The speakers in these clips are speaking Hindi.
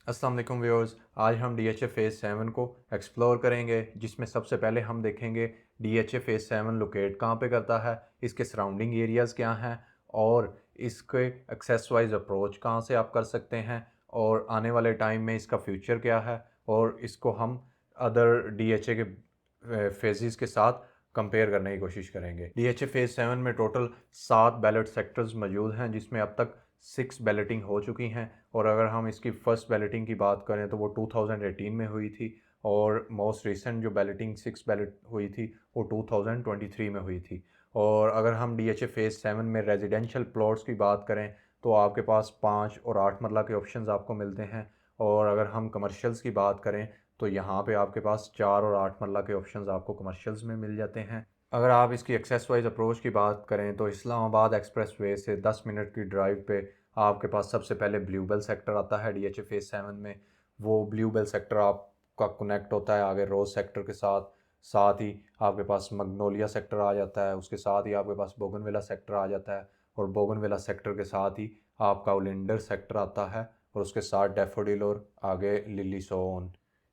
अस्सलाम वालेकुम व्यूअर्स। आज हम DHA फ़ेज़ 7 को एक्सप्लोर करेंगे, जिसमें सबसे पहले हम देखेंगे DHA फ़ेज़ 7 लोकेट कहाँ पे करता है, इसके सराउंडिंग एरियाज़ क्या हैं और इसके एक्सेस वाइज अप्रोच कहाँ से आप कर सकते हैं और आने वाले टाइम में इसका फ्यूचर क्या है और इसको हम अदर DHA के फेजेस के साथ कंपेयर करने की कोशिश करेंगे। DHA फ़ेज़ 7 में टोटल 7 बैलेट सेक्टर्स मौजूद हैं, जिसमें अब तक 6 बैलेटिंग हो चुकी हैं। और अगर हम इसकी फ़र्स्ट बैलेटिंग की बात करें तो वो 2018 में हुई थी और मोस्ट रिसेंट जो बैलेटिंग 6 बैलेट हुई थी वो 2023 में हुई थी। और अगर हम DHA फ़ेज़ 7 में रेजिडेंशियल प्लॉट्स की बात करें तो आपके पास 5 और 8 मरला के ऑप्शंस आपको मिलते हैं। और अगर हम कमर्शियल्स की बात करें तो यहाँ पे आपके पास 4 और 8 मरला के ऑप्शंस आपको कमर्शियल्स में मिल जाते हैं। अगर आप इसकी एक्सेस वाइज अप्रोच की बात करें तो इस्लामाबाद एक्सप्रेस वे से 10 मिनट की ड्राइव पे आपके पास सबसे पहले ब्लूबेल सेक्टर आता है DHA फ़ेज़ 7 में। वो ब्लूबेल सेक्टर आपका कनेक्ट होता है आगे रोज़ सेक्टर के साथ। साथ ही आपके पास मगनोलिया सेक्टर आ जाता है, उसके साथ ही आपके पास बोगनविला सेक्टर आ जाता है और बोगनविला सेक्टर के साथ ही आपका ओलिंडर सेक्टर आता है और उसके साथ डैफोडिल और आगे लिली सोन।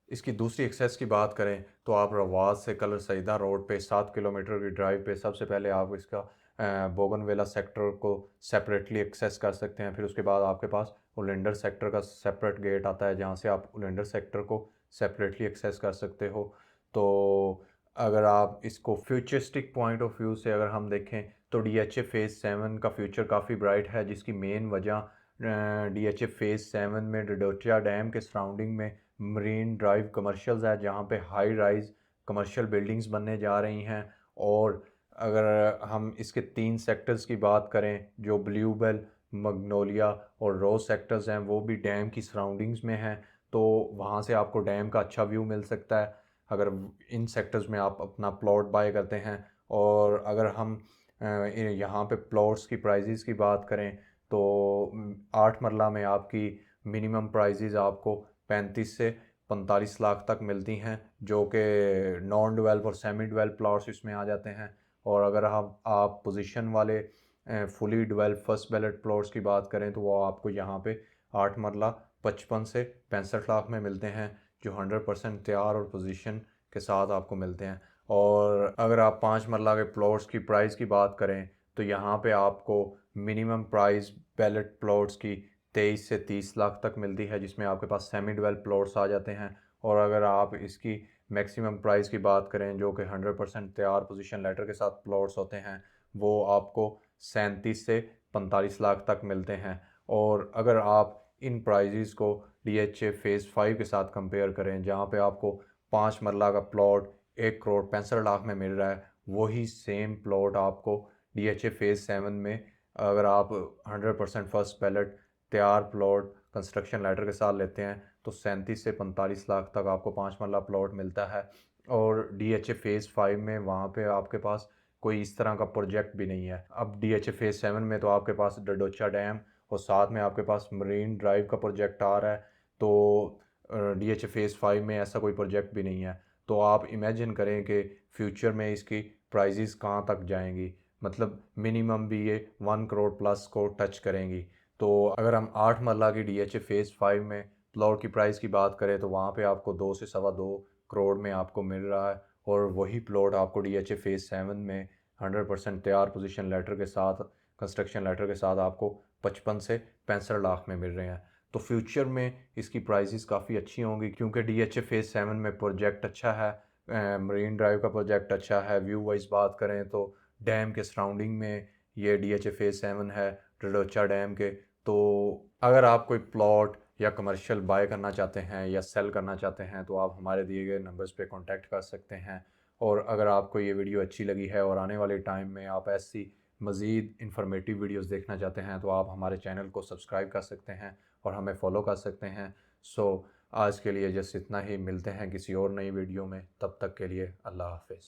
इसकी दूसरी एक्सेस की बात करें तो आप रवास से कलर सईदा रोड पे 7 किलोमीटर की ड्राइव पे सबसे पहले आप इसका बोगनवेला सेक्टर को सेपरेटली एक्सेस कर सकते हैं। फिर उसके बाद आपके पास ओलेंडर सेक्टर का सेपरेट गेट आता है जहाँ से आप ओलेंडर सेक्टर को सेपरेटली एक्सेस कर सकते हो। तो अगर आप इसको फ्यूचरिस्टिक पॉइंट ऑफ व्यू से अगर हम देखें तो DHA फ़ेज़ 7 का फ्यूचर काफ़ी ब्राइट है, जिसकी मेन वजह DHA फ़ेज़ 7 में डडोचा डैम के सराउंडिंग में मरीन ड्राइव कमर्शियल्स है, जहाँ पे हाई राइज कमर्शियल बिल्डिंग्स बनने जा रही हैं। और अगर हम इसके 3 सेक्टर्स की बात करें जो ब्लूबेल, मगनोलिया और रोज सेक्टर्स हैं, वो भी डैम की सराउंडिंग्स में हैं। तो वहाँ से आपको डैम का अच्छा व्यू मिल सकता है अगर इन सेक्टर्स में आप अपना प्लॉट बाय करते हैं। और अगर हम यहाँ पे प्लॉट्स की प्राइजेज़ की बात करें तो 8 मरला में आपकी मिनिमम प्राइजेज़ आपको 35 से 45 लाख तक मिलती हैं, जो कि नॉन डेवलप और सेमी डेवलप प्लॉट्स इसमें आ जाते हैं। और अगर आप पोजीशन वाले fully develop first ballot plots की बात करें तो वो आपको यहाँ पे 8 मरला 55 से 65 लाख में मिलते हैं, जो 100% तैयार और पोजीशन के साथ आपको मिलते हैं। और अगर आप 5 मरला के प्लॉट्स की प्राइस की बात करें तो यहाँ पे आपको मिनिमम प्राइस बैलेट प्लॉट्स की 23 से 30 लाख तक मिलती है, जिसमें आपके पास सेमी डेवलप प्लॉट्स आ जाते हैं। और अगर आप इसकी मैक्सिमम प्राइस की बात करें जो कि 100% तैयार पोजीशन लेटर के साथ प्लॉट्स होते हैं, वो आपको 37 से 45 लाख तक मिलते हैं। और अगर आप इन प्राइजेज़ को DHA फ़ेज़ 5 के साथ कंपेयर करें जहाँ पे आपको 5 मरला का प्लॉट 1 करोड़ 65 लाख में मिल रहा है, वही सेम प्लॉट आपको DHA फ़ेज़ 7 में अगर आप 100% फर्स्ट बैलेट तैयार प्लॉट कंस्ट्रक्शन लेटर के साथ लेते हैं तो 37 से 45 लाख तक आपको 5 मरला प्लॉट मिलता है। और DHA फ़ेज़ 5 में वहाँ पे आपके पास कोई इस तरह का प्रोजेक्ट भी नहीं है। अब DHA फ़ेज़ 7 में तो आपके पास डडोचा डैम और साथ में आपके पास मरीन ड्राइव का प्रोजेक्ट आ रहा है। तो DHA फ़ेज़ 5 में ऐसा कोई प्रोजेक्ट भी नहीं है। तो आप इमेजिन करें कि फ्यूचर में इसकी प्राइजेज़ कहाँ तक जाएंगी, मतलब मिनिमम भी ये 1 करोड़ प्लस को टच करेंगी। तो अगर हम 8 मरला की DHA फ़ेज़ 5 में प्लॉट की प्राइस की बात करें तो वहाँ पे आपको 2 से सवा 2 करोड़ में आपको मिल रहा है। और वही प्लॉट आपको DHA फ़ेज़ 7 में 100% तैयार पोजीशन लेटर के साथ कंस्ट्रक्शन लेटर के साथ आपको 55 से 65 लाख में मिल रहे हैं। तो फ्यूचर में इसकी प्राइसेस काफ़ी अच्छी होंगी क्योंकि DHA फ़ेज़ 7 में प्रोजेक्ट अच्छा है, मरीन ड्राइव का प्रोजेक्ट अच्छा है। व्यू वाइज बात करें तो डैम के सराउंडिंग में ये DHA फ़ेज़ 7 है, डडोचा डैम के। तो अगर आप कोई प्लॉट या कमर्शियल बाय करना चाहते हैं या सेल करना चाहते हैं तो आप हमारे दिए गए नंबर्स पे कांटेक्ट कर सकते हैं। और अगर आपको ये वीडियो अच्छी लगी है और आने वाले टाइम में आप ऐसी मज़ीद इंफॉर्मेटिव वीडियोस देखना चाहते हैं तो आप हमारे चैनल को सब्सक्राइब कर सकते हैं और हमें फ़ॉलो कर सकते हैं। सो आज के लिए जस्ट इतना ही, मिलते हैं किसी और नई वीडियो में, तब तक के लिए अल्लाह हाफ़िज़।